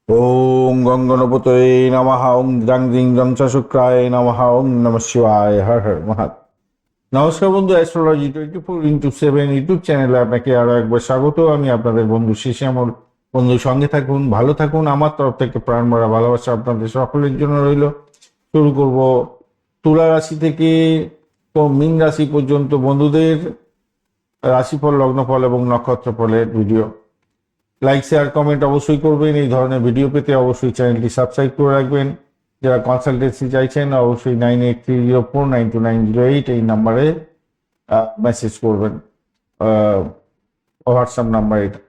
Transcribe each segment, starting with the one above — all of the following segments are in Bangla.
ওম গঙ্গনপতয়ে নমঃ ওম দ্রাং দ্রিং দ্রং চ শুক্রায় নমঃ ওম নমঃ শিবায় হর হর মহাত। নমস্কার বন্ধু, অ্যাস্ট্রোলজি 24/7 ইউটিউব চ্যানেলে আপনাকে আরো একবার স্বাগত। আমি আপনাদের বন্ধু শ্যামল। বন্ধু, সঙ্গে থাকুন, ভালো থাকুন। আমার তরফ থেকে প্রাণ ভরা ভালোবাসা আপনাদের সকলের জন্য রইল। শুরু করব তুলা রাশি থেকে মীন রাশি পর্যন্ত বন্ধুদের রাশিফল, লগ্নফল এবং নক্ষত্রফলের ভিডিও। লাইক, শেয়ার, কমেন্ট অবশ্যই করবেন। এই ধরনের ভিডিও পেতে অবশ্যই চ্যানেলটি সাবস্ক্রাইব করে রাখবেন। যারা কনসালটেন্সি চাইছেন অবশ্যই 9830492908 এই নাম্বারে মেসেজ করবেন। হোয়াটসঅ্যাপ নাম্বার এটা।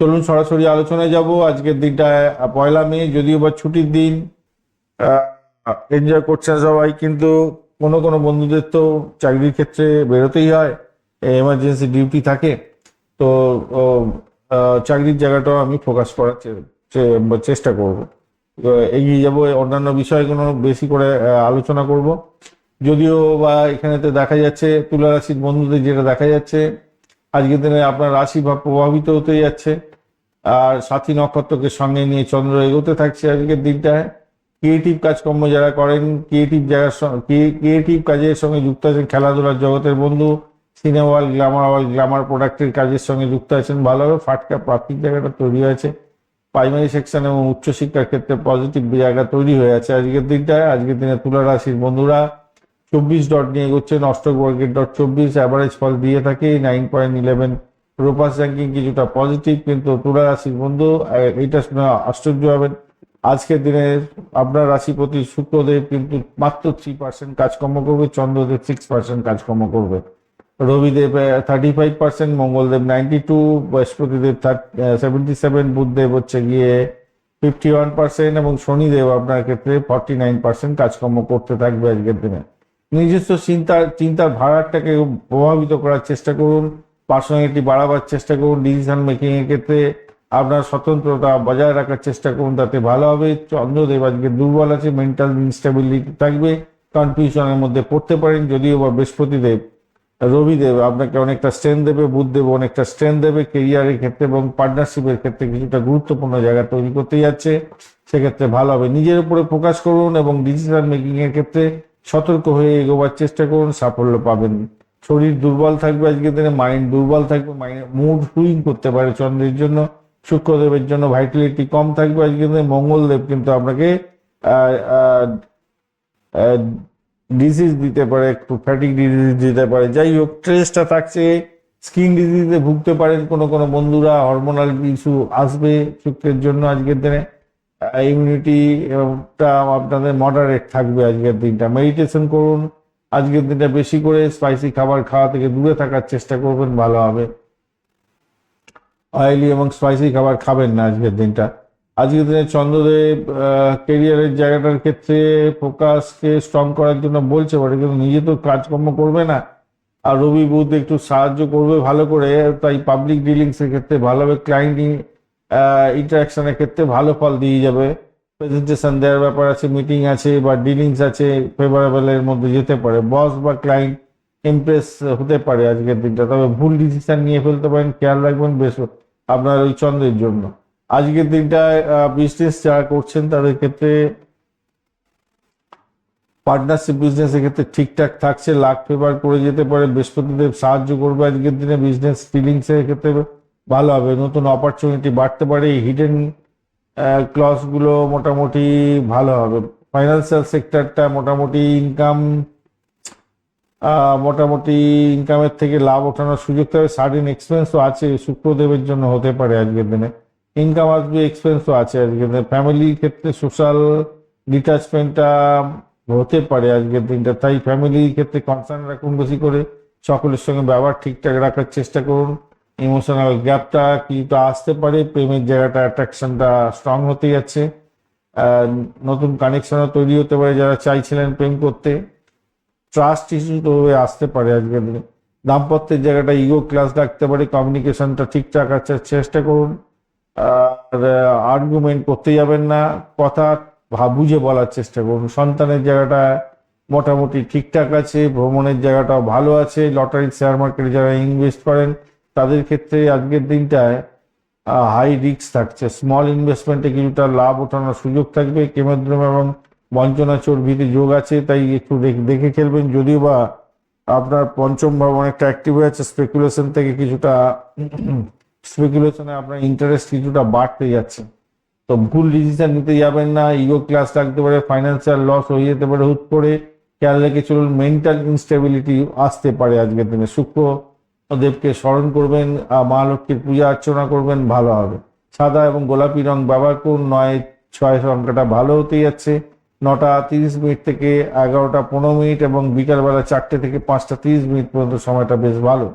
চলুন সরাসরি আলোচনায় যাব। আজকের দিনটা 1 মে, যদিও বা ছুটির দিন, এনজয় করছেন সবাই, কিন্তু কোনো কোনো বন্ধুদের তো চাকরির ক্ষেত্রে বেরোতেই হয়, এমার্জেন্সি ডিউটি থাকে। তো চাকরির জায়গাটাও আমি ফোকাস করার চেষ্টা করব। এগিয়ে যাব, অন্যান্য বিষয়গুলো বেশি করে আলোচনা করব। যদিও বা এখানেতে দেখা যাচ্ছে তুলা রাশির বন্ধুদের যেটা দেখা যাচ্ছে, আজকের দিনে আপনার রাশি ভাব প্রভাবিত হতে যাচ্ছে। আর সাথী নক্ষত্রকে সঙ্গে নিয়ে চন্দ্র এগোতে থাকছে আজকের দিনটায়। ক্রিয়েটিভ কাজকর্ম যারা করেন, ক্রিয়েটিভ কাজের সঙ্গে যুক্ত আছেন, খেলাধুলার জগতের বন্ধু, সিনেমা ওয়াল, গ্ল্যামার প্রোডাক্টের কাজের সঙ্গে যুক্ত আছেন, ভালোভাবে ফাটকা প্রাপ্তির জায়গাটা তৈরি হয়েছে। প্রাইমারি সেকশন এবং উচ্চশিক্ষার ক্ষেত্রে পজিটিভ জায়গা তৈরি হয়ে আছে আজকের দিনটায়। আজকের দিনে তুলা রাশির বন্ধুরা 24 ডট নিয়ে এগোচ্ছেন। অষ্টক বর্গের ডট 24 অ্যাভারেজ ফল দিয়ে থাকে 9.11। রোপাস র্যাঙ্কিং কিছুটা পজিটিভ, কিন্তু তুলা রাশির বন্ধু এইটা শুনে আশ্চর্য হবেন। আজকের দিনে আপনার রাশিপতি শুক্রদেব কিন্তু মাত্র 3% কাজকর্ম করবে, চন্দ্রদেব 6% কাজকর্ম করবে, রবিদেব 35%, মঙ্গলদেব 92, বৃহস্পতিদেব 77, বুধদেব হচ্ছে গিয়ে 51% এবং শনিদেব আপনার ক্ষেত্রে 49% কাজকর্ম করতে থাকবে আজকের দিনে। নিজস্ব চিন্তার ভাড়াটাকে প্রভাবিত করার চেষ্টা করুন, পার্সোনালিটি বাড়াবার চেষ্টা করুন, ডিসিশন মেকিং এর ক্ষেত্রে আপনার স্বতন্ত্রতা বজায় রাখার চেষ্টা করুন, তাতে ভালো হবে। চন্দ্রদেব আজকে দুর্বল আছে, মেন্টাল ইনস্টেবিলিটি থাকবে, কনফিউশনের মধ্যে পড়তে পারেন। যদিও বা বৃহস্পতিদেব, রবিদেব আপনাকে অনেকটা স্ট্রেন্থ দেবে, বুধদেব অনেকটা স্ট্রেন্থ দেবে কেরিয়ারের ক্ষেত্রে এবং পার্টনারশিপের ক্ষেত্রে কিছুটা গুরুত্বপূর্ণ জায়গা তৈরি করতে যাচ্ছে, সেক্ষেত্রে ভালো হবে। নিজের উপরে ফোকাস করুন এবং ডিসিশন মেকিং এর ক্ষেত্রে সতর্ক হয়ে এগোবার চেষ্টা করুন, সাফল্য পাবেন। শরীর দুর্বল থাকবে আজকের দিনে, মাইন্ড দুর্বল থাকবে, মুড সুইং করতে পারে চন্দ্রের জন্য। শুক্রদেবের জন্য ভাইটালিটি কম থাকবে আজকের দিনে। মঙ্গলদেব কিন্তু আপনাকে ডিজিজ দিতে পারে, একটু ফ্যাটিক ডিজিজ দিতে পারে। যাই হোক, স্ট্রেসটা থাকছে। স্কিন ডিজিজে ভুগতে পারেন কোনো কোনো বন্ধুরা, হরমোনাল ইস্যু আসবে শুক্রের জন্য আজকের দিনে। ইমিউনিটিটা আপনাদের মডারেট থাকবে আজকের দিনটা। মেডিটেশন করুন আজকের দিনটা, বেশি করে স্পাইসি খাবার খাওয়া থেকে দূরে থাকার চেষ্টা করবেন, ভালো হবে। অয়েলি এবং স্পাইসি খাবার খাবেন না আজকের দিনটা। আজকের দিনে চন্দ্রদেব কেরিয়ারের জায়গাটার ক্ষেত্রে ফোকাসকে স্ট্রং করার জন্য বলছে বটে, কিন্তু নিজে তো কাজকর্ম করবে না। আর রবি বুধ একটু সাহায্য করবে ভালো করে, তাই পাবলিক ডিলিংস এর ক্ষেত্রে ভালো হবে। ক্লায়েন্ট ইন্টারাকশনের ক্ষেত্রে ভালো ফল দিয়ে যাবে। প্রেজেন্টেশন দেওয়ার ব্যাপার আছে, মিটিং আছে বা ডিলিংস আছে, ফেভারেবলের মধ্যে যেতে পারে। বস বা ক্লায়েন্ট ইমপ্রেস হতে পারে আজকের দিনটা, তবে ভুল ডিসিশন নিয়ে ফেলতে পারেন, খেয়াল রাখবেন বেশ আপনার ওই চন্দ্রের জন্য। আজকের দিনটায় বিজনেস যারা করছেন তাদের ক্ষেত্রে, পার্টনারশিপ বিজনেসের ক্ষেত্রে ঠিকঠাক থাকছে, লাক ফেভার করে যেতে পারে। বৃহস্পতিদেব সাহায্য করবে আজকের দিনে, বিজনেস ফিলিংস এর ক্ষেত্রে ভালো হবে, নতুন অপরচুনিটি বাড়তে পারে। হিডেন ক্লস গুলো মোটামুটি ভালো হবে। ফাইন্যান্সিয়াল সেক্টরটা মোটামুটি ইনকামের থেকে লাভ ওঠানোর সুযোগ থাকবে। সার্টেন এক্সপেন্সও আছে, শুক্রদেবের জন্য হতে পারে আজকের দিনে। ইনকাম আসবে, এক্সপেন্সও আছে আজকের দিনে। ফ্যামিলির ক্ষেত্রে সোশ্যাল ডিটাচমেন্টটা হতে পারে আজকের দিনটা, তাই ফ্যামিলির ক্ষেত্রে কনসার্ন রাখুন বেশি করে। সকলের সঙ্গে ব্যবহার ঠিকঠাক রাখার চেষ্টা করুন। ইমোশনাল গ্যাপটা কিছুটা আসতে পারে, প্রেমের জায়গাটা অ্যাট্রাকশনটা স্ট্রং হতে যাচ্ছে। নতুন কানেকশনও তৈরি হতে পারে যারা চাইছিলেন প্রেম করতে। ট্রাস্ট ইস্যু তো আসতে পারে আজকের দিনে। দাম্পত্যের জায়গাটা ইগো ক্লাস রাখতে পারে, কমিউনিকেশনটা ঠিকঠাক রাখার চেষ্টা করুন। আর আর্গুমেন্ট করতে যাবেন না, কথা বুঝে বলার চেষ্টা করুন। সন্তানের জায়গাটা মোটামুটি ঠিকঠাক আছে, ভ্রমণের জায়গাটাও ভালো আছে। লটারি, শেয়ার মার্কেটে যারা ইনভেস্ট করেন তাদের ক্ষেত্রে আজকের দিনটায় হাই রিস্ক থাকছে। স্মল ইনভেস্টমেন্টে কিছুটা লাভ ওঠানোর সুযোগ থাকবে। কেমদ্রম এবং বঞ্চনা চর্বিতে যোগ আছে, তাই একটু দেখে খেলবেন। যদিও বা আপনার পঞ্চম ভাব অনেকটা অ্যাক্টিভ হয়ে আছে, স্পেকুলেশন থেকে কিছুটা স্পেকুলেশনে আপনার ইন্টারেস্ট কিছুটা বাড়তে যাচ্ছে। তো ভুল ডিসিশন নিতে যাবেন না, ইগো ক্লাস লাগতে পারে, ফাইন্যান্সিয়াল লস হয়ে যেতে পারে হুট করে, খেয়াল রেখে চলুন। মেন্টাল ইনস্টেবিলিটি আসতে পারে আজকের দিনে। শুক্র দেবকে স্মরণ করবেন, মা লক্ষ্মীর পূজা অর্চনা করবেন, ভালো হবে। সাদা এবং গোলাপি রং ব্যবহার করুন। 9-6 সংখ্যাটা ভালো হতে যাচ্ছে। 9টা 30 মিনিট থেকে 11টা 15 মিনিট এবং বিকালবেলা 4টে থেকে 5টা 30 মিনিট পর্যন্ত সময়টা বেশ ভালো।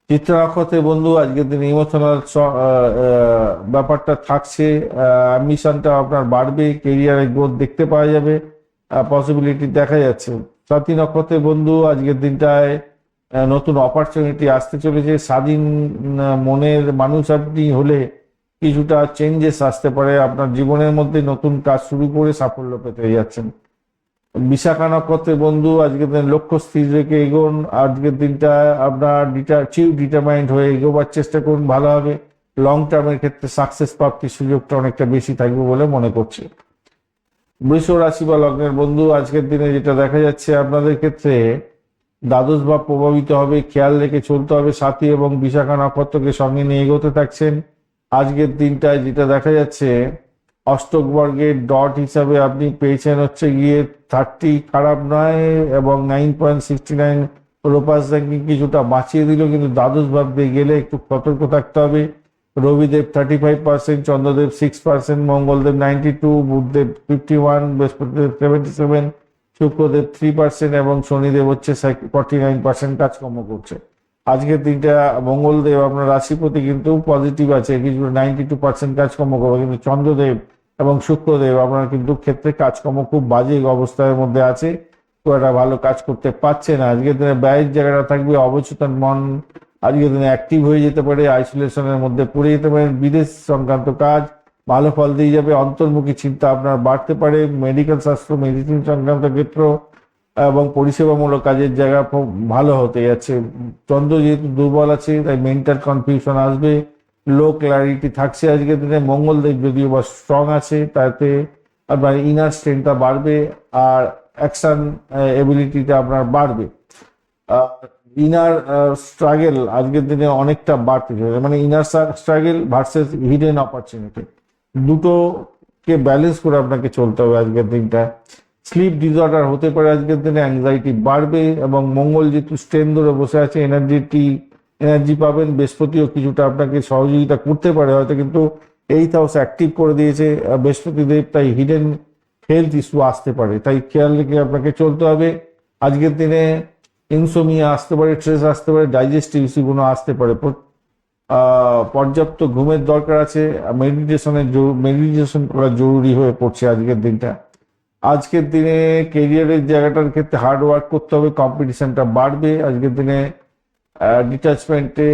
চিত্র নক্ষত্রের বন্ধু, আজকের দিন ইমোশনাল ব্যাপারটা থাকছে, অ্যাম্বিশনটা আপনার বাড়বে, কেরিয়ারে গ্রোথ দেখতে পাওয়া যাবে, পসিবিলিটি দেখা যাচ্ছে। স্বাতী নক্ষত্রের বন্ধু, আজকের দিনটায় নতুন অপরচুনিটি আসতে চলেছে। স্বাধীন মনের মানুষ আপনি হলে কিছুটা চেঞ্জেস আসতে পারে আপনার জীবনের মধ্যে। নতুন কাজ শুরু করে সাফল্য পেতে যাচ্ছেন। বিশাখা নক্ষত্রের বন্ধু, আজকের দিন লক্ষ্য স্থির রেখে এগোন। আজকের দিনটা আপনার ডিটারমাইন্ড হয়ে এগোবার চেষ্টা করুন, ভালো হবে। লং টার্মের ক্ষেত্রে সাকসেস প্রাপ্তির সুযোগটা অনেকটা বেশি থাকবে বলে মনে করছে। বৃষ রাশি বা লগ্নের বন্ধু, আজকের দিনে যেটা দেখা যাচ্ছে আপনাদের ক্ষেত্রে দ্বাদশ ভাব প্রভাবিত হবে, খেয়াল রেখে চলতে হবে। সাথী এবং বিশাখা নক্ষত্রকে সঙ্গে নিয়ে এগোতে থাকছেন। আজকের দিনটায় যেটা দেখা যাচ্ছে, অষ্টক বর্গের ডট হিসাবে আপনি পেয়েছেন হচ্ছে গিয়ে 30, খারাপ নয়, এবং 9.69 রোপাস র্যাঙ্কিং কিছুটা বাঁচিয়ে দিল, কিন্তু দ্বাদশ ভাব দিয়ে গেলে একটু সতর্ক থাকতে হবে। রবিদেব 35%, চন্দ্রদেব 6%, মঙ্গলদেব 92, বুধদেব 51, বৃহস্পতিদেব 77, শুক্রদেব 3% এবং শনিদেব হচ্ছে 49% কাজকর্ম করছে। আজকের দিনটা মঙ্গলদেব আপনার রাশিপতি কিন্তু পজিটিভ আছে, কিছু 92% কাজকর্ম করবে, কিন্তু চন্দ্রদেব এবং শুক্রদেব আপনার কিন্তু ক্ষেত্রে কাজকর্ম খুব বাজে অবস্থার মধ্যে আছে, খুব একটা ভালো কাজ করতে পারছে না। আজকের দিনে ব্যয়ের জায়গাটা থাকবে, অবচেতন মন আজকের দিনে অ্যাক্টিভ হয়ে যেতে পারে, আইসোলেশনের মধ্যে পড়ে যেতে পারেন। বিদেশ সংক্রান্ত কাজ ভালো ফল দিয়ে যাবে। অন্তর্মুখী চিন্তা আপনার বাড়তে পারে। মেডিকেল শাস্ত্র, মেডিসিন সংক্রান্ত ক্ষেত্র এবং পরিষেবামূলক কাজের জায়গা খুব ভালো হতে যাচ্ছে। চন্দ্র যেহেতু দুর্বল আছে, তাই মেন্টাল কনফিউশন আসবে, লো ক্ল্যারিটি থাকছে আজকের দিনে। মঙ্গলদেব যদিও বা স্ট্রং আছে, তাতে আপনার ইনার স্ট্রেংথটা বাড়বে আর অ্যাকশন এবিলিটিটা আপনার বাড়বে। ইনার স্ট্রাগল আজকের দিনে অনেকটা বাড়তে চলেছে, মানে inner struggle versus hidden opportunity, দুটোকে ব্যালেন্স করে আপনাকে চলতে হবে আজকের দিনটা। স্লিপ ডিসঅর্ডার হতে পারে আজকের দিনে, অ্যাংজাইটি বাড়বে, এবং মঙ্গল যেহেতু স্ট্রেন ধরে বসে আছে, এনার্জি পাবেন। বৃহস্পতিও কিছুটা আপনাকে সহযোগিতা করতে পারে হয়তো, কিন্তু 8th হাউস অ্যাক্টিভ করে দিয়েছে বৃহস্পতিদেব, তাই হিডেন হেলথ ইস্যু আসতে পারে, তাই খেয়াল রেখে আপনাকে চলতে হবে। আজকের দিনে ইনসোমিয়া আসতে পারে, স্ট্রেস আসতে পারে, ডাইজেস্টিভ ইস্যুগুলো আসতে পারে। পর্যাপ্ত ঘুমের দরকার আছে, মেডিটেশন করা জরুরি হয়ে পড়ছে আজকের দিনটা। আজকের দিনে কেরিয়ারের জায়গাটার ক্ষেত্রে হার্ড ওয়ার্ক করতে হবে, কম্পিটিশনটা বাড়বে। আজকের দিনে ডিটাচমেন্টে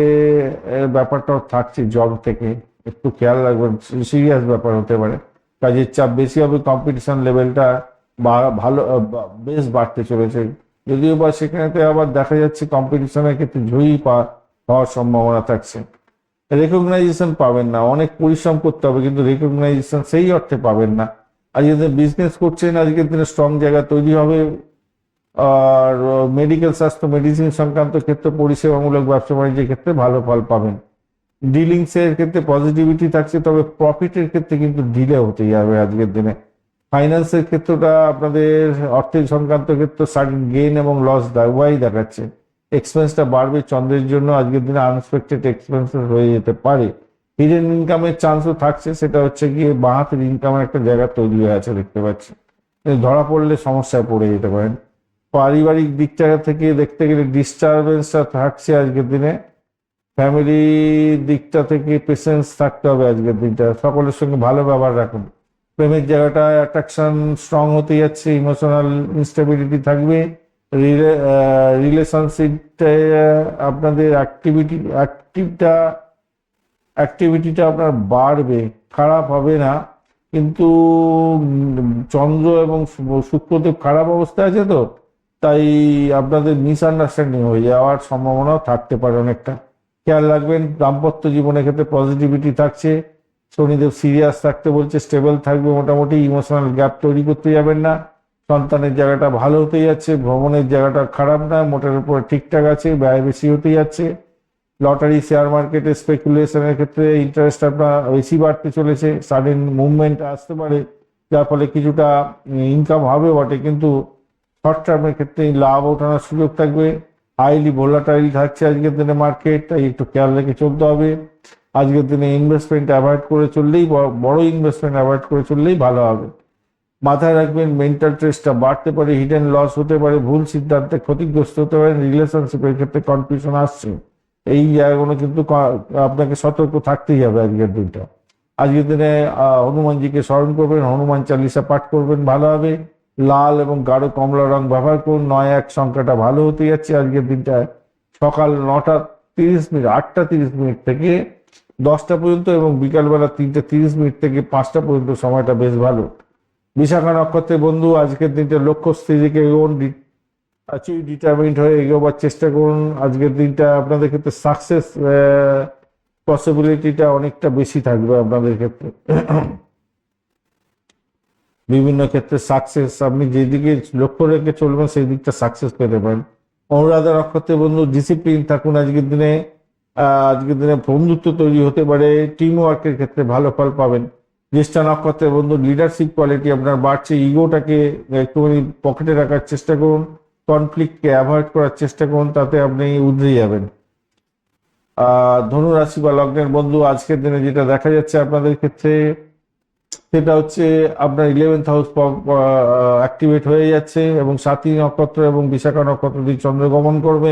ব্যাপারটাও থাকছে, জব থেকে একটু খেয়াল রাখবেন, সিরিয়াস ব্যাপার হতে পারে। কাজের চাপ বেশি হবে, কম্পিটিশন লেভেলটা ভালো বেশ বাড়তে চলেছে। যদিও বা সেখানেতে আবার দেখা যাচ্ছে কম্পিটিশনের ক্ষেত্রে জয়ী হওয়ার সম্ভাবনা থাকছে। রেকগনাইজেশন পাবেন না, অনেক পরিশ্রম করতে হবে, কিন্তু রেকগনাইজেশন সেই অর্থে পাবেন না। আজকের দিনে বিজনেস করছেন, আজকের দিনে স্ট্রং জায়গা তৈরি হবে। আর মেডিকেল স্বাস্থ্য, মেডিসিন সংক্রান্ত ক্ষেত্রে, পরিষেবামূলক ব্যবসা বাণিজ্যের ক্ষেত্রে ভালো ফল পাবেন। ডিলিংস এর ক্ষেত্রে পজিটিভিটি থাকছে, তবে প্রফিটের ক্ষেত্রে কিন্তু ডিলে হতে যাবে আজকের দিনে। ফাইন্যান্সের ক্ষেত্রটা আপনাদের অর্থের সংক্রান্ত ক্ষেত্রে সার্টেন গেইন এবং লস উভয়ই দেখাচ্ছে। এক্সপেন্সটা বাড়বে চন্দ্রের জন্য, আজকের দিনে আনএক্সপেক্টেড এক্সপেন্সেস হয়ে যেতে পারে। হিডেন ইনকামের চান্সও থাকছে, সেটা হচ্ছে গিয়ে বাঁ হাতের ইনকামের একটা জায়গা তৈরি হয়ে আছে দেখতে পাচ্ছি, ধরা পড়লে সমস্যায় পড়ে যেতে পারেন। পারিবারিক দিকটা থেকে দেখতে গেলে ডিস্টারবেন্সটা থাকছে আজকের দিনে। ফ্যামিলি দিকটা থেকে পেশেন্স থাকতে হবে আজকের দিনটা, সকলের সঙ্গে ভালো ব্যবহার রাখুন। প্রেমের জায়গাটা অ্যাট্রাকশন স্ট্রং হতে যাচ্ছে, ইমোশনাল ইনস্টেবিলিটি থাকবে। রিলেশনশিপটা আপনাদের অ্যাক্টিভিটিটা আপনার বাড়বে, খারাপ হবে না, কিন্তু চন্দ্র এবং শুক্রদেব খারাপ অবস্থায় আছে, তো তাই আপনাদের মিসআন্ডারস্ট্যান্ডিং হয়ে যাওয়ার সম্ভাবনাও থাকতে পারে অনেকটা। খেয়াল রাখবেন। দাম্পত্য জীবনের ক্ষেত্রে পজিটিভিটি থাকছে। শনিদেব সিরিয়াস থাকতে বলছে, স্টেবল থাকবে মোটামুটি, ইমোশনাল গ্যাপ তৈরি করতে যাবেন না। সন্তানের জায়গাটা ভালো হতে যাচ্ছে, ভ্রমণের জায়গাটা খারাপ না, মোটের উপরে ঠিকঠাক আছে, ব্যয় বেশি হতে যাচ্ছে। লটারি, শেয়ার মার্কেটে স্পেকুলেশনের ক্ষেত্রে ইন্টারেস্ট আপনার বেশি বাড়তে চলেছে, সাডেন মুভমেন্ট আসতে পারে, যার ফলে কিছুটা ইনকাম হবে বটে, কিন্তু শর্ট টার্মের ক্ষেত্রে লাভ ওঠানোর সুযোগ থাকবে। হাইলি ভোলাটাইল থাকছে আজকের দিনে মার্কেট, তাই একটু খেয়াল রেখে চলতে হবে। আজকের দিনে ইনভেস্টমেন্ট অ্যাভয়েড করে চললেই, বড় ইনভেস্টমেন্ট অ্যাভয়েড করে চললেই ভালো হবে। মাথায় রাখবেন মেন্টাল স্ট্রেসটা বাড়তে পারে, হিডেন লস হতে পারে, ভুল সিদ্ধান্তে ক্ষতিগ্রস্ত হতে পারে, রিলেশনশিপের ক্ষেত্রে কনফিউশন আসছে। এই জায়গাগুলো কিন্তু আপনাকে সতর্ক থাকতেই হবে আজকের দিনটা। আজকের দিনে হনুমানজিকে স্মরণ করবেন, হনুমান চালিসা পাঠ করবেন, ভালো হবে। লাল এবং গাঢ় কমলা রং ব্যবহার করুন। 9-1 সংখ্যাটা ভালো হতে যাচ্ছে আজকের দিনটা। সকাল 9:30, 8:30 থেকে 10টা পর্যন্ত, এবং বিকালবেলা 3:30 থেকে 5টা পর্যন্ত সময়টা বেশ ভালো। বিশাখা নক্ষত্রের বন্ধু, আজকের দিনটা লক্ষ্যস্থির দিকে এগোন, ডিটারমিন্ড হয়ে এগোবার চেষ্টা করুন। আজকের দিনটা আপনাদের ক্ষেত্রে সাকসেস পসিবিলিটিটা অনেকটা বেশি থাকবে আপনাদের ক্ষেত্রে। বিভিন্ন ক্ষেত্রে সাকসেস, আপনি যেদিকে লক্ষ্য রেখে চলবেন সেই দিকটা সাকসেস পেতে পারেন। অনুরাধা নক্ষত্রের বন্ধু, ডিসিপ্লিন থাকুন আজকের দিনে। আজকের দিনে বন্ধুত্ব তৈরি হতে পারে, টিম ওয়ার্কের ক্ষেত্রে ভালো ফল পাবেন। জ্যেষ্ঠা নক্ষত্রের বন্ধু, লিডারশিপ কোয়ালিটি আপনার বাড়ছে, ইগোটাকে একটুখানি পকেটে রাখার চেষ্টা করুন, কনফ্লিক্টকে অ্যাভয়েড করার চেষ্টা করুন, তাতে আপনি উধরে যাবেন। ধনু রাশি বা লগ্নের বন্ধু, আজকের দিনে যেটা দেখা যাচ্ছে আপনাদের ক্ষেত্রে, সেটা হচ্ছে আপনার 11th হাউস অ্যাক্টিভেট হয়ে যাচ্ছে, এবং সাথী নক্ষত্র এবং বিশাখা নক্ষত্র দিয়ে চন্দ্র গমন করবে।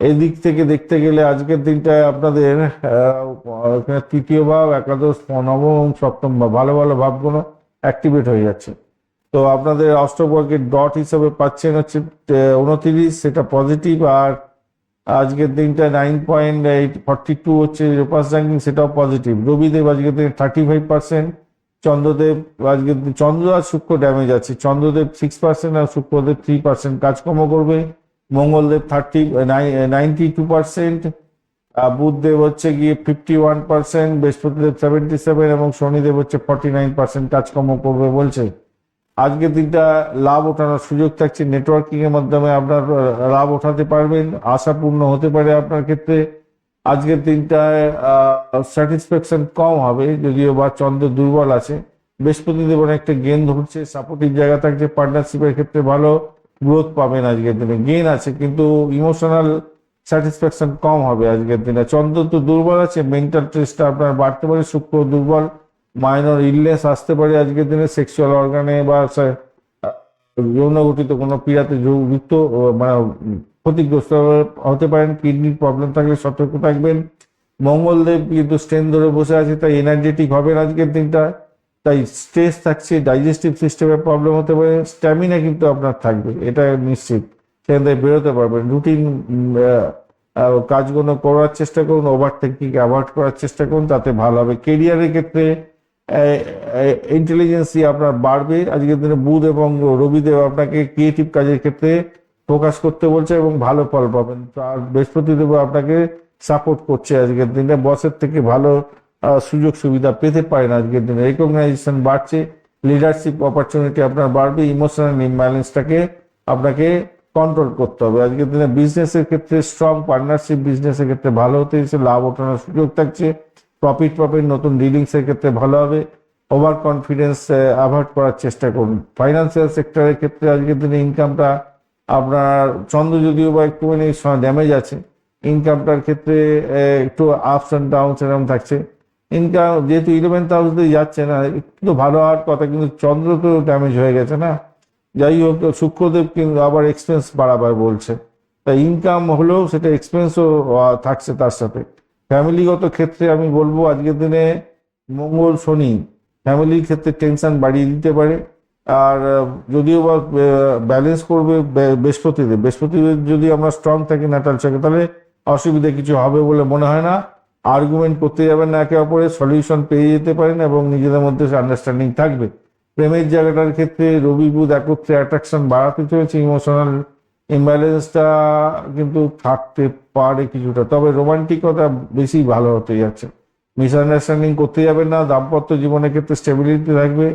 এই দিক থেকে দেখতে গেলে আজকের দিনটায় আপনাদের তৃতীয় ভাব, একাদশ, নবম এবং সপ্তম ভাব, ভালো ভালো ভাবগুলো অ্যাক্টিভেট হয়ে যাচ্ছে। তো আপনাদের অষ্টবর্গের ডট হিসাবে পাচ্ছেন হচ্ছে 29, সেটা পজিটিভ। আর আজকের দিনটা 9.42 হচ্ছে রোপাস র্যাঙ্কিং, সেটাও পজিটিভ। রবিদেব আজকের দিনে 35%, চন্দ্রদেব আজকের চন্দ্র আর শুক্র ড্যামেজ আছে, চন্দ্রদেব 6% আর শুক্রদেব 3% কাজকর্ম করবে। মঙ্গলদেব 92%, বুধদেব হচ্ছে গিয়ে 51%, বৃহস্পতিদেব 77 এবং শনিদেব হচ্ছে 49% কাজকর্ম করবে বলছে। আজকের দিনটা লাভ ওঠানোর সুযোগ থাকছে, নেটওয়ার্কিং এর মাধ্যমে আপনার লাভ ওঠাতে পারবেন, আশাপূর্ণ হতে পারে আপনার ক্ষেত্রে। আজকের দিনটায় স্যাটিসফ্যাকশন কম হবে, যদিও বা চন্দ্র দুর্বল আছে। বৃহস্পতিদেব অনেকটা গেন ধরছে, সাপোর্টিভ জায়গা থাকছে, পার্টনারশিপের ক্ষেত্রে ভালো গ্রোথ পাবেন আজকের দিনে, গেন আছে, কিন্তু ইমোশনাল স্যাটিসফ্যাকশন কম হবে আজকের দিনে। চন্দ্র তো দুর্বল আছে, মেন্টাল স্ট্রেসটা আপনার বাড়তে পারে, শুক্র দুর্বল, মাইনর ইলনেস আসতে পারে আজকের দিনে, সেক্সুয়াল অর্গানে বা যৌনগঠিত কোনো পীড়াতে যুক্ত মানে ক্ষতিগ্রস্ত হতে পারেন। কিডনির প্রবলেম থাকলে সতর্ক থাকবেন। মঙ্গলদেব কিন্তু স্ট্রেন ধরে বসে আছে, তাই এনার্জেটিক হবেন আজকের দিনটা, তাই স্ট্রেস থাকছে, ডাইজেস্টিভ সিস্টেমের প্রবলেম হতে পারে। স্ট্যামিনা কিন্তু আপনার থাকবে, এটা নিশ্চিত, সেখান থেকে বেরোতে পারবেন। রুটিন কাজগুলো করার চেষ্টা করুন, ওভারটেকিং অ্যাভয়েড করার চেষ্টা করুন, তাতে ভালো হবে। কেরিয়ারের ক্ষেত্রে ইন্টেলিজেন্সি আপনার বাড়বে আজকের দিনে। বুধ এবং রবিদেব আপনাকে ক্রিয়েটিভ কাজের ক্ষেত্রে ফোকাস করতে বলছে এবং ভালো ফল পাবেন। আর বৃহস্পতিদেব আপনাকে সাপোর্ট করছে আজকের দিনে, বসের থেকে ভালো সুযোগ সুবিধা পেতে পারেন আজকের দিনে। রেকগনাইজেশন বাড়ছে, লিডারশিপ অপরচুনিটি আপনার বাড়বে। ইমোশনাল ইমব্যালেন্সটাকে আপনাকে কন্ট্রোল করতে হবে আজকের দিনে। বিজনেসের ক্ষেত্রে স্ট্রং পার্টনারশিপ, বিজনেসের ক্ষেত্রে ভালো হতে এসে লাভ ওঠানোর সুযোগ থাকছে। প্রফিট পাবেন, নতুন ডিলিংস এর ক্ষেত্রে ভালো হবে। ওভার কনফিডেন্স অ্যাভয়েড করার চেষ্টা করুন। ফাইন্যান্সিয়াল সেক্টরের ক্ষেত্রে আজকের দিনে ইনকামটা আপনার, চন্দ্র যদিও বা একটুখানি ড্যামেজ আছে, ইনকামটার ক্ষেত্রে একটু আপস অ্যান্ড ডাউনস এরকম থাকছে। ইনকাম যেহেতু 11th হাউসে যাচ্ছে না, একটু ভালো হওয়ার কথা, কিন্তু চন্দ্র তো ড্যামেজ হয়ে গেছে না। যাই হোক, শুক্রদেব কিন্তু আবার এক্সপেন্স বাড়াবার বলছে, তাই ইনকাম হলেও সেটা এক্সপেন্সও থাকছে তার সাথে। ফ্যামিলিগত ক্ষেত্রে আমি বলবো আজকের দিনে মঙ্গল শনি ফ্যামিলির ক্ষেত্রে টেনশন বাড়িয়ে দিতে পারে। আর যদিও বা ব্যালেন্স করবে বৃহস্পতিদেব যদি আমরা স্ট্রং থাকি ন্যাটাল চাকে, তাহলে অসুবিধা কিছু হবে বলে মনে হয় না। আর্গুমেন্ট করতে যাবেন না একে অপরের, সলিউশন পেয়ে যেতে পারেন এবং নিজেদের মধ্যে আন্ডারস্ট্যান্ডিং থাকবে। প্রেমের জায়গাটার ক্ষেত্রে রবি বুধ একত্রে অ্যাট্রাকশন বাড়াতে চলেছে, ইমোশনাল ইমব্যালেন্সটা কিন্তু থাকতে পারে কিছুটা, তবে রোমান্টিকতা বেশি ভালো হতে যাচ্ছে। মিসআন্ডারস্ট্যান্ডিং করতে যাবেন না, দাম্পত্য জীবনের ক্ষেত্রে স্টেবিলিটি থাকবে।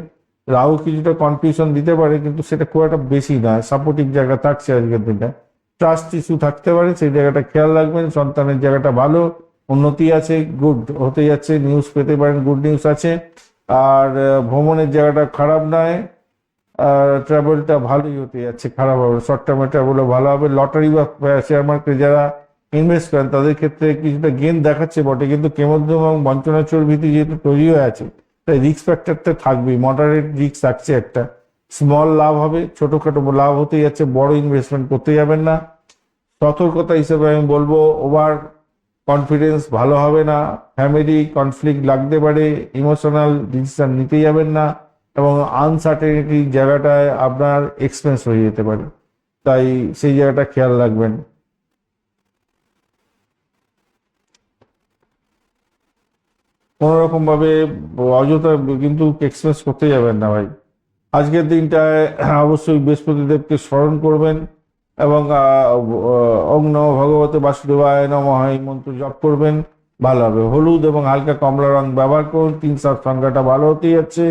রাহু কিছুটা কনফিউশন দিতে পারে, কিন্তু সেটা খুব একটা বেশি নয়, সাপোর্টিভ জায়গা থাকছে আজকের দিনটা। ট্রাস্ট ইস্যু থাকতে পারে, সেই জায়গাটা খেয়াল রাখবেন। সন্তানের জায়গাটা ভালো, উন্নতি আছে, গুড হতে যাচ্ছে, নিউজ পেতে পারেন, গুড নিউজ আছে। আর ভ্রমণের জায়গাটা খারাপ নয়, ট্রাভেলটা ভালোই হতে যাচ্ছে, খারাপ হবে, শর্ট টার্মের ট্রাভেলও ভালো হবে। লটারি বা শেয়ার মার্কেটে যারা ইনভেস্ট করেন তাদের ক্ষেত্রে কিছুটা গেন দেখাচ্ছে বটে, কিন্তু কেমোদ্যম এবং বঞ্চনাচর ভীতি যেহেতু তৈরি হয়ে আছে, তাই রিস্ক ফ্যাক্টরটা থাকবেই, মডারেট রিস্ক থাকছে একটা। স্মল লাভ হবে, ছোটখাটো লাভ হতে যাচ্ছে, বড় ইনভেস্টমেন্ট করতে যাবেন না। সতর্কতা হিসেবে আমি বলবো ওভার কনফিডেন্স ভালো হবে না, ফ্যামিলি কনফ্লিক্ট লাগতে পারে, ইমোশনাল ডিসিশন নিতে যাবেন না, এবং আনসার্টেনিটি জায়গাটায় আপনার এক্সপেন্স হয়ে যেতে পারে, তাই সেই জায়গাটা খেয়াল রাখবেন। কোনো রকম ভাবে অযথা কিন্তু এক্সপেন্স করতে যাবেন না ভাই। আজকের দিনটায় অবশ্যই বৃহস্পতিদেবকে স্মরণ করবেন, এবং ওং নমঃ ভগবতে বাসুদেবায় নমঃ এই মন্ত্র জপ করবেন, ভালো হবে। হলুদ এবং হালকা কমলা রং ব্যবহার করুন। 3-7 সংখ্যাটা ভালো হতে যাচ্ছে।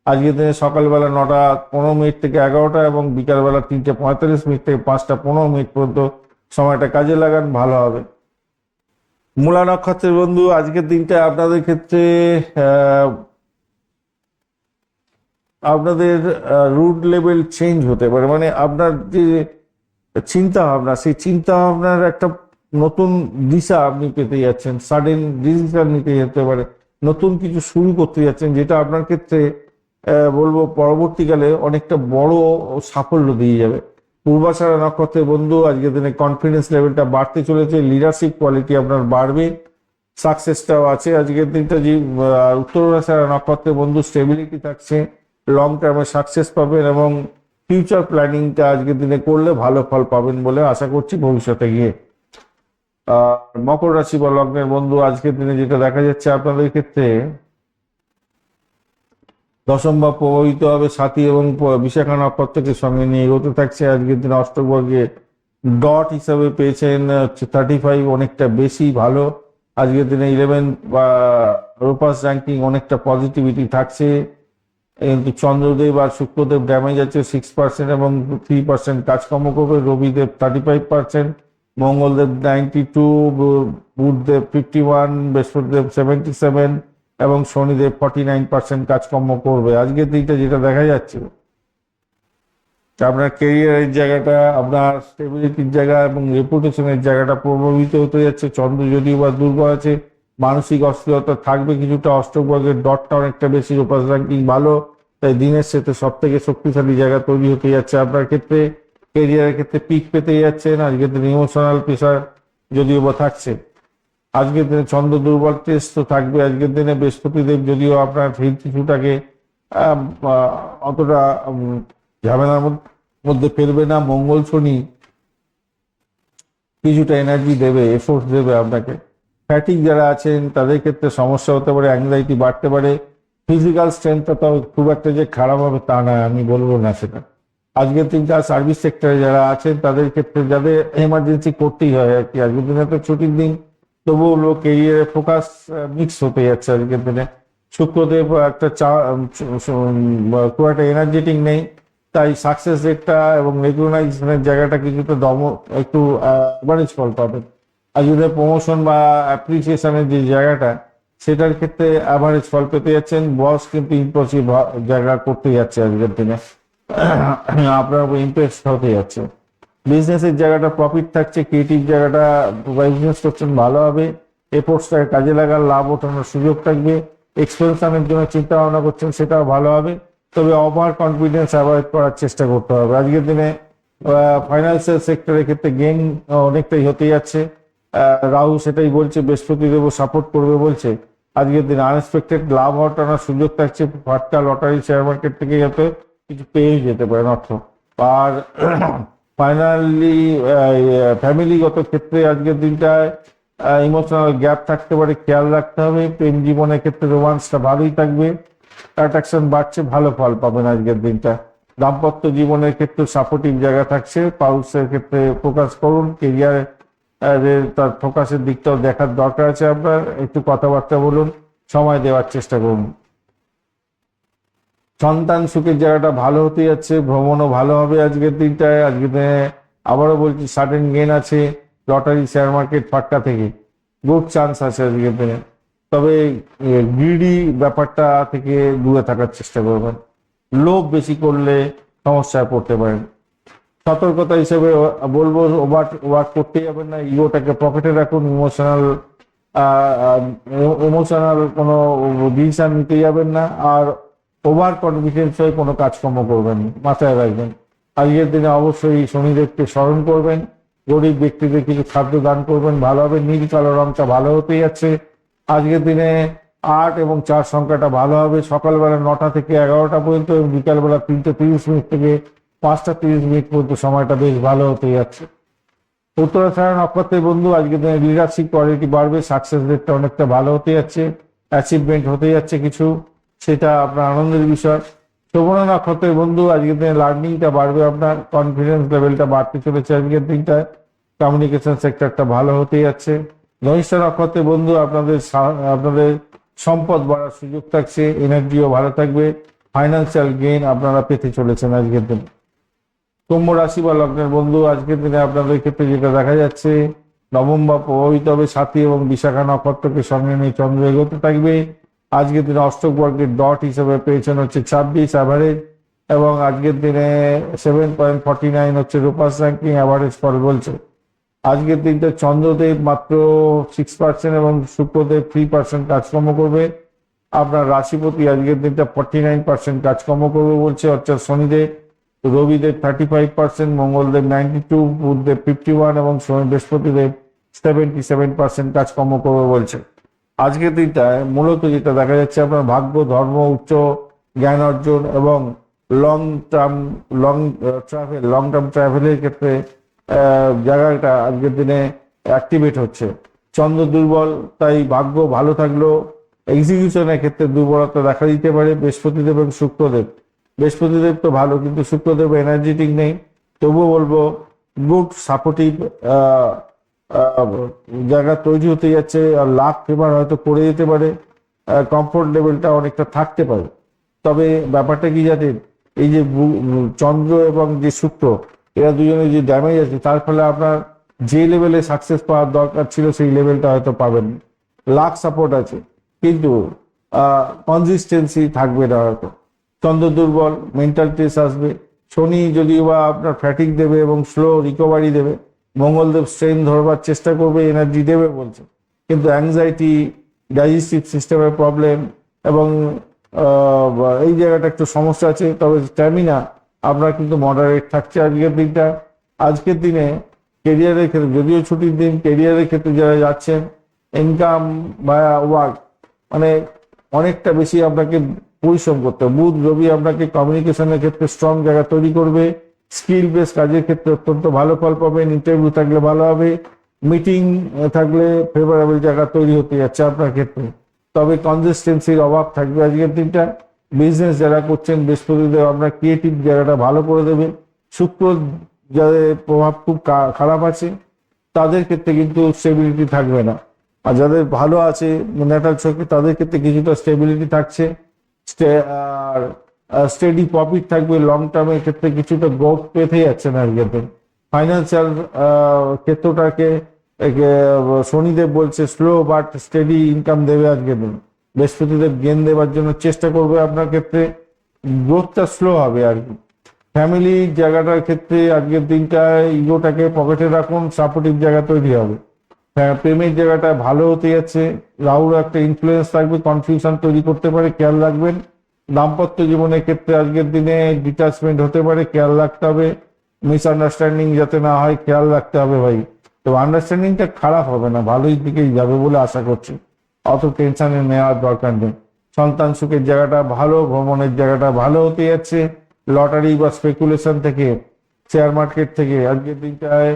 আজকের দিনে সকালবেলা 9:15 থেকে 11টা, এবং বিকালবেলা 3:45 থেকে 5:15 পর্যন্ত সময়টা কাজে লাগান, ভালো হবে। মূলা নক্ষত্রের বন্ধু, আজকের দিনটা আপনাদের ক্ষেত্রে আপনাদের রুট লেভেল চেঞ্জ হতে পারে, মানে আপনার যে চিন্তা ভাবনা, সেই চিন্তা ভাবনার একটা নতুন দিশা আপনি পেতে যাচ্ছেন, সাডেন ডিসিশন নিতে যেতে পারে, নতুন কিছু শুরু করতে যাচ্ছেন, যেটা আপনার ক্ষেত্রে বলবো পরবর্তীকালে অনেকটা বড় সাফল্য দিয়ে যাবে। পূর্বাষাঢ়া নক্ষত্রের বন্ধু, আজকের দিনে কনফিডেন্স লেভেলটা বাড়তে চলেছে, লিডারশিপ কোয়ালিটি আপনার বাড়বে, সাকসেসটাও আছে আজকের দিনটা। যে উত্তরাষাঢ়া নক্ষত্রের বন্ধু, স্টেবিলিটি থাকছে, লং টার্মে সাকসেস পাবেন, এবং ফিউচার প্ল্যানিংটা আজকের দিনে করলে ভালো ফল পাবেন বলে আশা করছি ভবিষ্যতে গিয়ে। মকর রাশি বা লগ্নের বন্ধু, আজকের দিনে যেটা দেখা যাচ্ছে আপনাদের ক্ষেত্রে, দশম ভাব প্রভাবিত হবে, সাথী এবং বিশাখা নক্ষত্রকে সঙ্গে নিয়ে এগোতে থাকছে। আজকের দিনে অষ্টকবর্গে ডট হিসাবে পেয়েছেন 35, অনেকটা বেশি ভালো। আজকের দিনে 11 বা রোপাস র্যাঙ্কিং, অনেকটা পজিটিভিটি থাকছে, কিন্তু চন্দ্রদেব আর শুক্রদেব ড্যামেজ আছে 6% এবং 3% কাজকর্ম করবে। রবিদেব 35%, মঙ্গলদেব 92, বুধদেব 51, বৃহস্পতিদেব 77 এবং শনিদেব 49% কাজকর্ম করবে। আজকের দিনটা যেটা দেখা যাচ্ছে, আপনার কেরিয়ারের জায়গাটা, আপনার স্টেবিলিটির জায়গা এবং রেপুটেশনের জায়গাটা প্রভাবিত হতে যাচ্ছে। চন্দ্র যদিও বা দুর্বল আছে, মানসিক অস্থিরতা থাকবে কিছুটা। অষ্টকবর্গের ডটটা অনেকটা বেশি, রোপাস র্যাঙ্কিং ভালো, তাই দিনের সাথে সব থেকে শক্তিশালী জায়গা তৈরি হতে যাচ্ছে আপনার ক্ষেত্রে। কেরিয়ারের ক্ষেত্রে পিক পেতে যাচ্ছেন। আজকের দিনে ইমোশনাল প্রেশার যদিও বা থাকছে। আজকের দিনে চন্দ্র দুর্বল টেস্ট তো থাকবে। আজকের দিনে বৃহস্পতিদেব যদিও আপনার হেলথ ইস্যুটাকে অতটা ঝামেলার মধ্যে ফেলবে না। মঙ্গল শনি কিছুটা এনার্জি দেবে, এফোর্ট দেবে আপনাকে। ফ্যাটিক যারা আছেন তাদের ক্ষেত্রে সমস্যা হতে পারে, অ্যাংজাইটি বাড়তে পারে। ফিজিক্যাল স্ট্রেংথটা তো খুব একটা যে খারাপ হবে তা নয়, আমি বলবো না সেটা। আজকের দিনটা সার্ভিস সেক্টরে যারা আছেন তাদের ক্ষেত্রে, যাদের এমার্জেন্সি করতেই হয় আর কি, আজকের দিনে তো ছুটির দিন, তবুও লোক কেরিয়ারে ফোকাস মিক্স হতে যাচ্ছে আজকের দিনে। শুক্রদেব একটা খুব একটা এনার্জেটিক নেই, তাই সাকসেস রেটটা এবং রেকগনাইজেশনের জায়গাটা কিছুটা একটু অ্যাভারেজ ফল পাবেন। আর যদি প্রমোশন বা অ্যাপ্রিসিয়েশনের যে জায়গাটা, সেটার ক্ষেত্রে অ্যাভারেজ ফল পেতে যাচ্ছেন। বস কিন্তু ইম্পসিভ জায়গা করতে যাচ্ছে আজকের দিনে, আপনার উপর ইমপ্রেস হতে যাচ্ছে। বিজনেসের জায়গাটা প্রফিট থাকছে, ক্রিয়েটিভ জায়গাটা বিজনেস করছেন ভালো হবে, এফোর্টসটাকে কাজে লাগার লাভ ওঠানোর সুযোগ থাকবে। এক্সপেনশনের জন্য চিন্তা ভাবনা করছেন, সেটাও ভালো হবে, তবে ওভার কনফিডেন্স অ্যাভয়েড করার চেষ্টা করতে হবে। আজকের দিনে ফাইন্যান্সিয়াল সেক্টরের ক্ষেত্রে গেইন অনেকটাই হতে যাচ্ছে। রাহু সেটাই বলছে, বৃহস্পতিদেবও সাপোর্ট করবে বলছে। আজকের দিনে আনএক্সপেক্টেড লাভ হওয়ার সুযোগ থাকছে। ফাটকা লটারি শেয়ার মার্কেট থেকে যাতে কিছু পেয়ে যেতে পারেন অর্থ। আর ফাইনালি ফ্যামিলিগত ক্ষেত্রে আজকের দিনটায় ইমোশনাল গ্যাপ থাকতে পারে, খেয়াল রাখতে হবে। প্রেম জীবনের ক্ষেত্রে রোমান্সটা ভালোই থাকবে, অ্যাট্রাকশন বাড়ছে, ভালো ফল পাবেন আজকের দিনটা। দাম্পত্য জীবনের ক্ষেত্রে সাপোর্টিভ জায়গা থাকছে, পাউসের ক্ষেত্রে ফোকাস করুন, কেরিয়ার তার ফোকাসের দিকটাও দেখার দরকার আছে, আপনার একটু কথাবার্তা বলুন, সময় দেওয়ার চেষ্টা করুন। সন্তান সুখের জায়গাটা ভালো হতে যাচ্ছে, ভ্রমণও ভালো হবে আজকের দিনটায়। আজকের দিনে আবারও বলছি সাডেন গেন আছে লটারি, শেয়ার মার্কেট, ফাটকা থেকে গুড চান্স আছে আজকের দিনে। তবে গ্রিডি ব্যাপারটা থেকে দূরে থাকার চেষ্টা করবেন, লোভ বেশি করলে সমস্যায় পড়তে পারেন। সতর্কতা হিসেবে বলবো ওভার করতে যাবেন না, ইগোটাকে পকেটে রাখুন, ইমোশনাল কোনো ডিসিশন নিতে যাবেন না, আর ওভার কনফিডেন্স হয়ে কোনো কাজকর্ম করবেন না, মাথায় রাখবেন। আজকের দিনে অবশ্যই শনিদেবকে স্মরণ করবেন, গরিব ব্যক্তিদের কিছু খাদ্য দান করবেন, ভালো হবে। নীল কালো রংটা ভালো হতে যাচ্ছে আজকের দিনে। 8 এবং 4 সংখ্যাটা ভালো হবে। সকালবেলা 9টা থেকে 11টা পর্যন্ত এবং বিকালবেলা 3:30 থেকে 5:30 পর্যন্ত সময়টা বেশ ভালো হতে যাচ্ছে। উত্তরাষাঢ়া নক্ষত্রের বন্ধু আজকের দিনে লিডারশিপ কোয়ালিটি বাড়বে, সাকসেস রেটটা অনেকটা ভালো হতে যাচ্ছে, অ্যাচিভমেন্ট হতে যাচ্ছে কিছু, সেটা আপনার আনন্দের বিষয়। শ্রবণা নক্ষত্রের বন্ধু আজকের দিনে লার্নিংটা বাড়বে, আপনার কনফিডেন্স লেভেলটা বাড়তে চলেছে আজকের দিনটায়, কমিউনিকেশন সেক্টরটা ভালো হতে যাচ্ছে। ধনিষ্ঠা নক্ষত্রের বন্ধু আপনাদের সম্পদ বাড়ার সুযোগ থাকছে, এনার্জিও ভালো থাকবে, ফাইন্যান্সিয়াল গেইন আপনারা পেতে চলেছেন আজকের দিনে। কুম্ভ রাশি বা লগ্নের বন্ধু আজকের দিনে আপনাদের ক্ষেত্রে যেটা দেখা যাচ্ছে, নবম ভাব প্রভাবিত হবে, সাথী এবং বিশাখা নক্ষত্রকে সঙ্গে নিয়ে চন্দ্র এগোতে থাকবে। আজকের দিনে অষ্টক বর্গের ডট হিসেবে পেয়েছেন হচ্ছে 26 অ্যাভারেজ, এবং আজকের দিনে 7.49 হচ্ছে রূপাস র্যাঙ্কিং অ্যাভারেজ ফল বলছে। আজকের দিনটা চন্দ্রদেব মাত্র 6% এবং শুক্রদেব 3% কাজকর্ম করবে। আপনার রাশিপতি আজকের দিনটা 49% কাজকর্ম করবে বলছে, অর্থাৎ শনিদেব, রবিদেব 35%, মঙ্গলদেব 92, বুধদেব 51 এবং বৃহস্পতিদেব 77% কাজকর্ম করবে বলছে। আজকের দিনটায় মূলত যেটা দেখা যাচ্ছে, আপনার ভাগ্য, ধর্ম, উচ্চ জ্ঞান অর্জন এবং লং টার্ম ট্রাভেলের ক্ষেত্রে জায়গাটা আজকের দিনে অ্যাক্টিভেট হচ্ছে। চন্দ্র দুর্বল, তাই ভাগ্য ভালো থাকলেও এক্সিকিউশনের ক্ষেত্রে দুর্বলতা দেখা দিতে পারে। বৃহস্পতিদেব এবং শুক্রদেব, বৃহস্পতিদেব তো ভালো কিন্তু শুক্রদেব এনার্জেটিক নেই, তবুও বলবো গুড সাপোর্টিভ জায়গা তৈরি হতে যাচ্ছে, আর লাখ ফেভার হয়তো করে যেতে পারে, কমফোর্ট লেভেলটা অনেকটা থাকতে পারে। তবে ব্যাপারটা কি জানেন, এই যে চন্দ্র এবং যে শুক্র, এরা দুজনে যে ড্যামেজ আছে, তার ফলে আপনার যে লেভেলে সাকসেস পাওয়ার দরকার ছিল সেই লেভেলটা হয়তো পাবেন। লাখ সাপোর্ট আছে কিন্তু কনসিস্টেন্সি থাকবে না হয়তো। চন্দ্র দুর্বল, মেন্টাল স্ট্রেস আসবে। শনি যদিও বা আপনার ফ্যাটিক দেবে এবং স্লো রিকভারি দেবে, মঙ্গলদেব স্ট্রেন ধরবার চেষ্টা করবে, এনার্জি দেবে বলছে, কিন্তু অ্যাংজাইটি, ডাইজেস্টিভ সিস্টেমের প্রবলেম এবং এই জায়গাটা একটু সমস্যা আছে। তবে স্ট্যামিনা আপনার কিন্তু মডারেট থাকছে আজকের দিনটা। আজকের দিনে কেরিয়ারের ক্ষেত্রে, যদিও ছুটির দিন, কেরিয়ারের ক্ষেত্রে যারা যাচ্ছেন, ইনকাম বা ওয়ার্ক মানে অনেকটা বেশি আপনাকে পরিশ্রম করতে হবে। বুধ রবি আপনাকে কমিউনিকেশনের ক্ষেত্রে স্ট্রং জায়গা তৈরি করবে, স্কিল বেস কাজের ক্ষেত্রে অত্যন্ত ভালো ফল পাবেন, ইন্টারভিউ থাকলে ভালো হবে, মিটিং থাকলে ফেভারেবল জায়গা তৈরি হতে যাচ্ছে আপনার ক্ষেত্রে। তবে কনসিস্টেন্সির অভাব থাকবে আজকের দিনটা। বিজনেস যারা করছেন, বৃহস্পতিদেব আপনার ক্রিয়েটিভ জায়গাটা ভালো করে দেবে। শুক্র যাদের প্রভাব খুব খারাপ আছে তাদের ক্ষেত্রে কিন্তু স্টেবিলিটি থাকবে না, আর যাদের ভালো আছে ন্যাটাল ছকে তাদের ক্ষেত্রে কিছুটা স্টেবিলিটি থাকছে, আর স্টেডি প্রফিট থাকবে। লং টার্মের ক্ষেত্রে কিছুটা গ্রোথ পেতে যাচ্ছেন আজকের দিন। ফাইন্যান্সিয়াল ক্ষেত্রটাকে শনিদেব বলছে স্লো বাট স্টেডি ইনকাম দেবে আজকের দিন। বৃহস্পতিদেব গেন দেওয়ার জন্য চেষ্টা করবে আপনার ক্ষেত্রে, গ্রোথটা স্লো হবে আর কি। ফ্যামিলি জায়গাটার ক্ষেত্রে আজকের দিনটায় ইগোটাকে পকেটে রাখুন, সাপোর্টিভ জায়গা তৈরি হবে। প্রেমের জায়গাটা ভালো হতে যাচ্ছে, রাহুর একটা ইনফ্লুয়েন্স থাকবে, কনফিউশন তৈরি করতে পারে, খেয়াল রাখবেন। দাম্পত্য জীবনের ক্ষেত্রে আজকের দিনে ডিটাচমেন্ট হতে পারে, খেয়াল রাখতে হবে। মিসআন্ডারস্ট্যান্ডিং যাতে না হয় খেয়াল রাখতে হবে ভাই। তো আন্ডারস্ট্যান্ডিংটা খারাপ হবে না, ভালোই দিকেই যাবে বলে আশা করছি, অত টেনশনে নেওয়ার দরকার নেই। সন্তান সুখের জায়গাটা ভালো, ভ্রমণের জায়গাটা ভালো হতে যাচ্ছে। লটারি বা স্পেকুলেশন থেকে, শেয়ার মার্কেট থেকে আজকের দিনটায়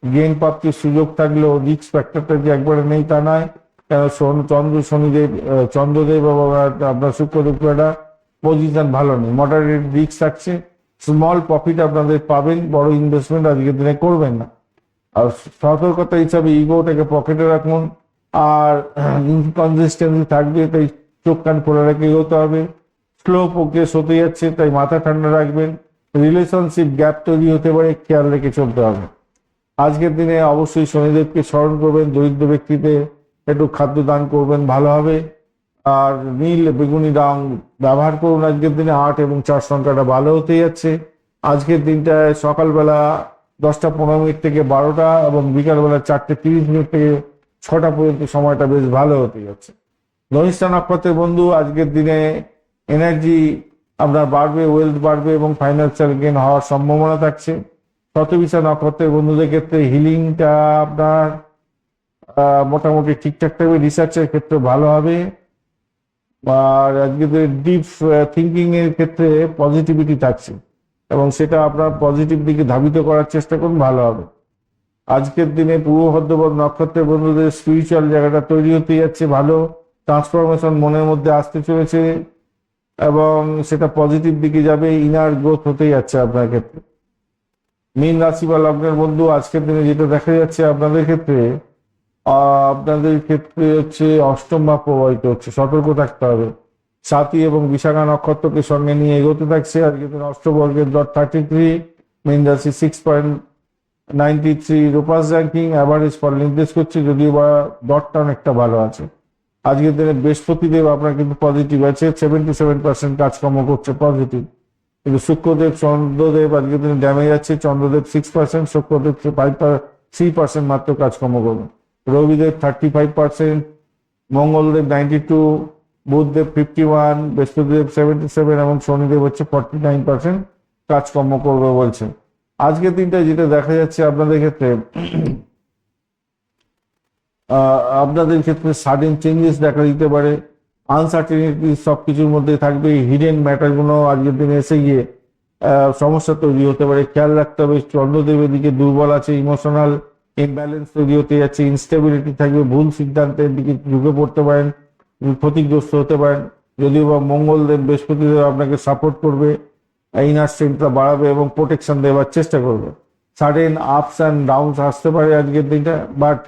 গেইন প্রাপ্তির সুযোগ থাকলেও রিস্ক ফ্যাক্টরটা যে একবারে নেই তা নয়, কেন চন্দ্রদেব এবং আপনার শুক্রদেব একটা পজিশন ভালো নেই, মডারেট রিস্ক থাকছে। স্মল প্রফিট আপনাদের পাবেন, বড় ইনভেস্টমেন্ট আজকের দিনে করবেন না। আর সতর্কতা হিসাবে ইগোটাকে পকেটে রাখুন, আর ইনকনসিস্টেন্সি থাকবে, তাই চোখ কান খোলা রেখে এগোতে হবে। স্লো প্রোগ্রেস হতে যাচ্ছে, তাই মাথা ঠান্ডা রাখবেন। রিলেশনশিপ গ্যাপ তৈরি হতে পারে, খেয়াল রেখে চলতে হবে। আজকের দিনে অবশ্যই শনিদেবকে স্মরণ করবেন, দরিদ্র ব্যক্তিতে একটু খাদ্য দান করবেন, ভালো হবে। আর নীল বেগুনি রং ব্যবহার করুন আজকের দিনে। 8 এবং 4 সংখ্যাটা ভালো হতে যাচ্ছে। আজকের দিনটায় সকালবেলা 10টা 15 মিনিট থেকে 12টা এবং বিকালবেলা 4টে 30 মিনিট থেকে 6টা পর্যন্ত সময়টা বেশ ভালো হতে যাচ্ছে। ধনিষ্ঠা নক্ষত্রের বন্ধু, আজকের দিনে এনার্জি আপনার বাড়বে, ওয়েলথ বাড়বে এবং ফাইন্যান্সিয়াল গেইন হওয়ার সম্ভাবনা থাকছে। শতবিশা নক্ষত্রের বন্ধুদের ক্ষেত্রে হিলিংটা আপনার মোটামুটি ঠিকঠাক থাকবে, রিসার্চের ক্ষেত্রে ভালো হবে। আর আজকে ডিপ থিঙ্কিং এর ক্ষেত্রে পজিটিভিটি থাকছে এবং সেটা আপনার পজিটিভ দিকে ধাবিত করার চেষ্টা করুন, ভালো হবে। আজকের দিনে পূর্ব ভদ্রপদ নক্ষত্রের বন্ধুদের স্পিরিচুয়াল জায়গাটা তৈরি হতে যাচ্ছে, ভালো ট্রান্সফরমেশন মনের মধ্যে আসতে চলেছে এবং সেটা পজিটিভ দিকে যাবে, ইনার গ্রোথ হতে যাচ্ছে আপনার ক্ষেত্রে। মীন রাশি বা লগ্নের বন্ধু, আজকের দিনে যেটা দেখা যাচ্ছে আপনাদের ক্ষেত্রে হচ্ছে অষ্টম ভাব প্রভাবিত হচ্ছে, সতর্ক থাকতে হবে। সাথী এবং বিশাখা নক্ষত্রকে সঙ্গে নিয়ে এগোতে থাকছে। আজকে দিন অষ্টবর্গের .33, মীন রাশি 6.93, রূপাস র্যাঙ্কিং অ্যাভারেজ ফল নির্দেশ করছে, যদিও বা দরটা অনেকটা ভালো আছে। আজকের দিনে বৃহস্পতিদেব আপনার কিন্তু পজিটিভ আছে, 77% কাজকর্ম করছে পজিটিভ। কিন্তু শুক্রদেব চন্দ্রদেব আজকের দিনে ড্যামেজ আছে, চন্দ্রদেব 6%, শুক্রদেব 3% মাত্র কাজকর্ম করবে। রবিদেব 35%, মঙ্গলদেব 92, বুধদেব 51, বৃহস্পতিদেব 77 এবং শনিদেব হচ্ছে 49% কাজকর্ম করবে বলছে। আজকের দিনটা যেটা দেখা যাচ্ছে আপনাদের ক্ষেত্রে সাডেন চেঞ্জেস দেখা দিতে পারে, আনসার্টেনিটি সবকিছুর মধ্যে থাকবে। হিডেন ম্যাটারগুলো আজকের দিনে এসে গিয়ে সমস্যা তৈরি হতে পারে, খেয়াল রাখতে হবে। চন্দ্রদেবের দিকে দুর্বল আছে, ইমোশনাল ইমব্যালেন্স তৈরি হতে যাচ্ছে, ইনস্টেবিলিটি থাকবে, ভুল সিদ্ধান্তের দিকে ঝুঁকে পড়তে পারেন, ক্ষতিগ্রস্ত হতে পারেন। যদিও বা মঙ্গলদেব বৃহস্পতিদেব আপনাকে সাপোর্ট করবে, ইনার স্ট্রেংথটা বাড়াবে এবং প্রোটেকশন দেওয়ার চেষ্টা করবে। সাডেন আপস অ্যান্ড ডাউনস আসতে পারে আজকের দিনটা, বাট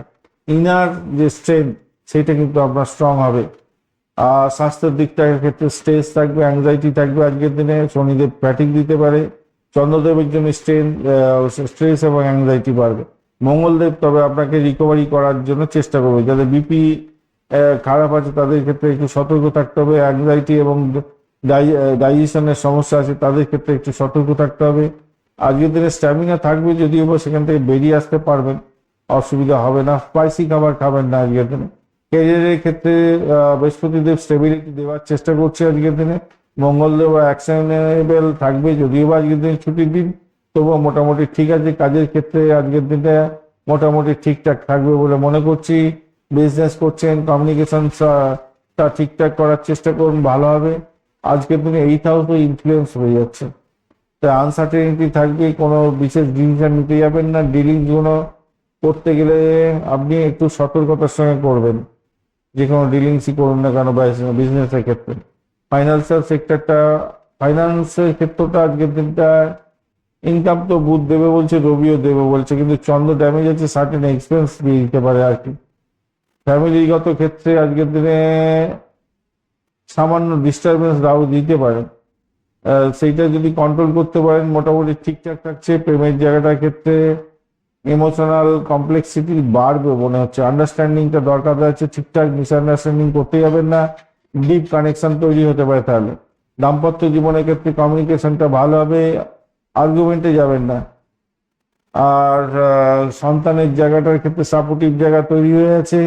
ইনার যে স্ট্রেংথ সেটা কিন্তু আপনার স্ট্রং হবে। আর স্বাস্থ্যের দিকটার ক্ষেত্রে স্ট্রেস থাকবে, অ্যাংজাইটি থাকবে আজকের দিনে। শনিদেব ফ্যাটিক দিতে পারে, চন্দ্রদেবের জন্য স্ট্রেস এবং অ্যাংজাইটি বাড়বে। মঙ্গলদেব তবে আপনাকে রিকভারি করার জন্য চেষ্টা করবে। যাদের বিপি খারাপ আছে তাদের ক্ষেত্রে একটু সতর্ক থাকতে হবে, অ্যাংজাইটি এবং ডাইজেশনের সমস্যা আছে তাদের ক্ষেত্রে একটু সতর্ক থাকতে হবে। আজকের দিনে স্ট্যামিনা থাকবে, যদিও বা সেখান থেকে বেরিয়ে আসতে পারবেন, অসুবিধা হবে না। স্পাইসি খাবার খাবেন না আজকের দিনে। ক্যারিয়ারের ক্ষেত্রে বৃহস্পতিদেব স্টেবিলিটি দেওয়ার চেষ্টা করছে আজকের দিনে। মঙ্গলদেব অ্যাকশনেবল থাকবে, যদিও বা আজকের দিন ছুটির দিন, তবুও মোটামুটি ঠিক আছে। কাজের ক্ষেত্রে আজকের দিনটা মোটামুটি ঠিকঠাক থাকবে বলে মনে করছি। বিজনেস করছেন, কমিউনিকেশন তা ঠিকঠাক করার চেষ্টা করুন, ভালো হবে। আজকের দিনে 8 হাউসও ইনফ্লুয়েন্স হয়ে যাচ্ছে, তাই আনসার্টেনিটি থাকবে, কোনো বিশেষ ডিসিশন নিতে যাবেন না। ডিলিংসগুলো করতে গেলে আপনি একটু সতর্কতার সঙ্গে করবেন, যে কোনো ডিলিংসই করুন না কেন বিজনেসের ক্ষেত্রে। ফাইন্যান্সের ক্ষেত্রটা আজকের দিনটা ইনকাম তো বুধ দেবে বলছে, রবিও দেবে বলছে, কিন্তু চন্দ্র ড্যামেজ আছে, সার্টেন এক্সপেন্স দিয়ে দিতে পারে আর কি। ফ্যামিলিগত ক্ষেত্রে আজকের দিনে সামান্য ডিস্টারবেন্স রাহু দিতে পারে, সেইটা যদি কন্ট্রোল করতে পারেন মোটামুটি ঠিকঠাক থাকছে। প্রেমের জায়গাটার ক্ষেত্রে ইমোশনাল কমপ্লেক্সিটি বাড়বে মনে হচ্ছে, আন্ডারস্ট্যান্ডিংটা দরকার আছে ঠিকঠাক, মিসআন্ডারস্ট্যান্ডিং করতে যাবেন না, ডিপ কানেকশন তৈরি হতে পারে তাহলে। দাম্পত্য জীবনের ক্ষেত্রে কমিউনিকেশনটা ভালো হবে, আর্গুমেন্টে যাবেন না। আর সন্তানের জায়গাটার ক্ষেত্রে সাপোর্টিভ জায়গা তৈরি হয়ে আছে।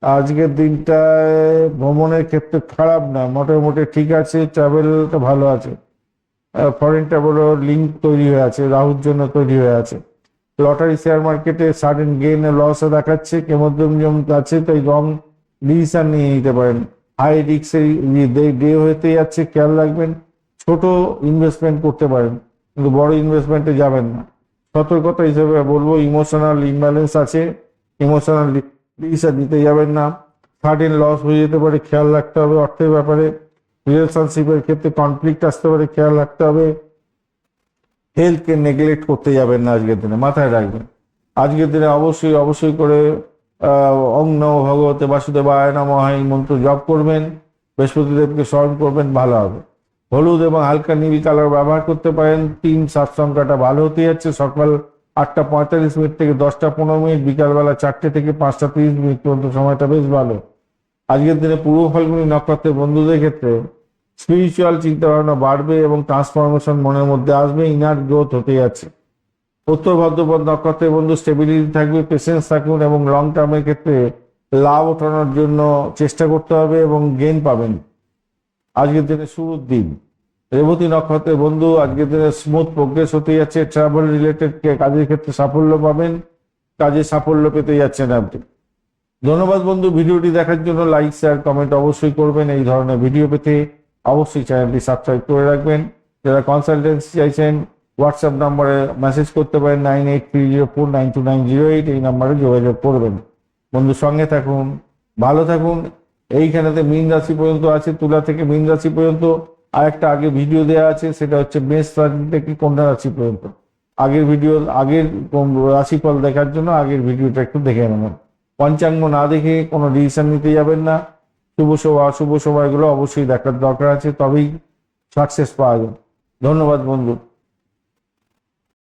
আজকের দিনটায় ভ্রমণের ক্ষেত্রে খারাপ না, মোটামুটি ঠিক আছে, ট্রাভেলটা ভালো আছে। ফরেন ট্রাভেলও লিঙ্ক তৈরি হয়ে আছে, রাহুর জন্য তৈরি হয়ে আছে। লটারি শেয়ার মার্কেটে সাডেন গেইন লসও দেখাচ্ছে, কেমোদ্রম আছে, তাই রং ডিসিশন নিয়ে নিতে পারেন। হাই রিস্কের ডে হতে যাচ্ছে, খেয়াল রাখবেন। ছোট ইনভেস্টমেন্ট করতে পারেন, কিন্তু বড় ইনভেস্টমেন্টে যাবেন না। সতর্কতা হিসেবে বলবো, ইমোশনাল ইমব্যালেন্স আছে, ইমোশনাল ডিসিশন নিতে যাবেন না, সাডেন লস হয়ে যেতে পারে, খেয়াল রাখতে হবে। অর্থের ব্যাপারে রিলেশনশিপের ক্ষেত্রে কনফ্লিক্ট আসতে পারে, খেয়াল রাখতে হবে। হেলথকে নেগলেক্ট করতে যাবেন না আজকের দিনে, মাথায় রাখবেন। আজকের দিনে অবশ্যই অবশ্যই করে ওং নমো ভগবতে বাসুদেবায় নমঃ এই মন্ত্র জপ করবেন, বৃহস্পতিদেবকে স্মরণ করবেন, ভালো হবে। হলুদ এবং হালকা নীল কালার ব্যবহার করতে পারেন। 3-7 সংখ্যাটা ভালো হতে যাচ্ছে। সকাল 8:45 থেকে 10:15, বিকালবেলা 4টে থেকে 5:30 পর্যন্ত সময়টা বেশ ভালো। আজকের দিনে পূর্ব ফাল্গুনী নক্ষত্রের বন্ধুদের ক্ষেত্রে স্পিরিচুয়াল চিন্তা ভাবনা বাড়বে এবং ট্রান্সফরমেশন মনের মধ্যে আসবে, ইনার গ্রোথ হতে যাচ্ছে। উত্তর ভাদ্রপদ নক্ষত্রের বন্ধু স্টেবিলিটি থাকবে, পেশেন্স থাকুন এবং লং টার্মের ক্ষেত্রে লাভ ওঠানোর জন্য চেষ্টা করতে হবে এবং গেইন পাবেন। আজকের দিনে শুরুর দিন। রেবতী নক্ষত্রের বন্ধু আজকের দিনে স্মুথ প্রোগ্রেস হতে যাচ্ছে। ট্রাভেল রিলেটেড কাজের ক্ষেত্রে সাফল্য পাবেন, কাজে সাফল্য পেতে যাচ্ছেন আপনি। ধন্যবাদ বন্ধু, ভিডিওটি দেখার জন্য লাইক শেয়ার কমেন্ট অবশ্যই করবেন। এই ধরনের ভিডিও পেতে অবশ্যই চ্যানেলটি সাবস্ক্রাইব করে রাখবেন। যারা কনসালটেন্সি চাইছেন হোয়াটসঅ্যাপ নম্বরে মেসেজ করতে পারেন 9830492908, এই নম্বরে যোগাযোগ করবেন। বন্ধু সঙ্গে থাকুন, ভালো থাকুন। এইখানেতে মীন রাশি পর্যন্ত আছে, তুলা থেকে মীন রাশি পর্যন্ত আরেকটা আগে ভিডিও দেওয়া আছে, সেটা হচ্ছে মেষ রাশি থেকে কন্যা রাশি পর্যন্ত। আগের রাশিফল দেখার জন্য আগের ভিডিওটা একটু দেখে নেবেন। পঞ্চাঙ্গ না দেখে কোনো ডিসিশন নিতে যাবেন না। শুভ অশুভ সময়গুলো অবশ্যই দেখার দরকার আছে, তবেই সাকসেস পাওয়া যায়। ধন্যবাদ বন্ধু।